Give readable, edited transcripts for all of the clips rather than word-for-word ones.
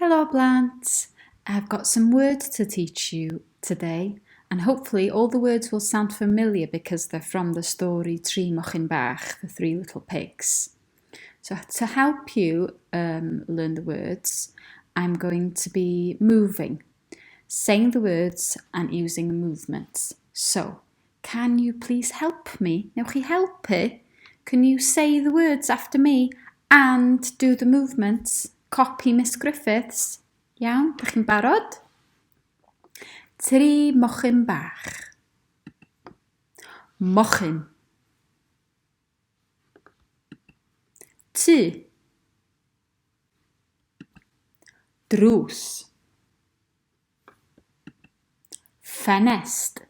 Hello Blant, I've got some words to teach you today and hopefully all the words will sound familiar because they're from the story Tri Mochyn Bach, the Three Little Pigs. So to help you learn the words, I'm going to be moving, saying the words and using movements. So, can you please help me? Newch chi helpu? Can you say the words after me and do the movements? Copy Miss Griffiths. Iawn, dych chi'n barod? Tri Mochyn Bach. Mochyn. Ty. Drws. Ffenest.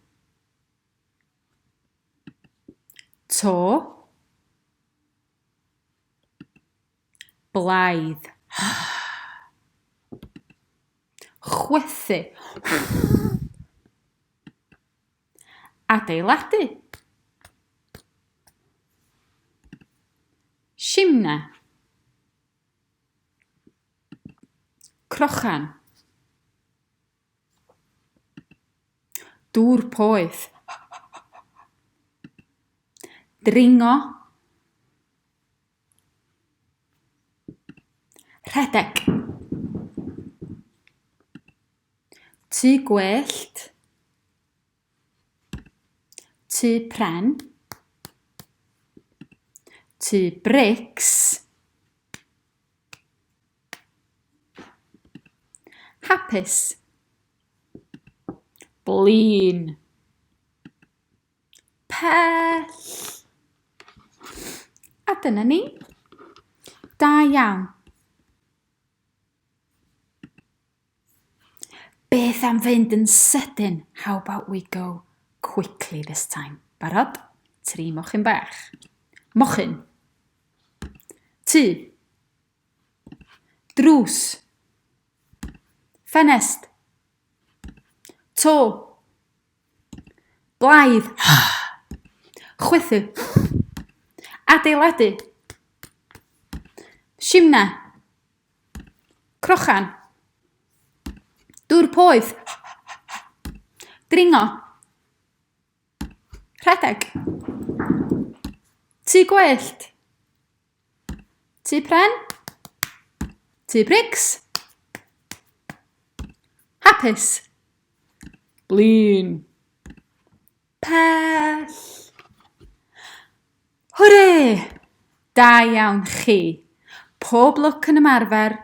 To. Blaidd. Chwythu. Adeiladu. Simna. Crochan. Dŵr poeth. Dringo. Rhedeg. Tŷ gwellt. Tŷ pren. Tŷ brics. Hapus. Blin. Pell. A dyna ni. Da iawn. Beth am fynd yn sydyn? How about we go quickly this time? Barod? Tri Mochyn Bach. Mochyn. Ty. Drws. Ffenest. To. Blaidd. Chwythu. Adeiladu. Simna. Crochan. Dŵr poeth. Dringo. Rhedeg. Tŷ gwellt. Tŷ pren. Tŷ brics. Hapus. Blin. Pell. Hwrê! Da iawn chi. Pob lwc yn ymarfer.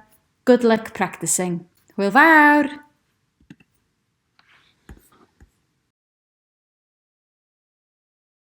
Good luck practicing. Hwyl fawr!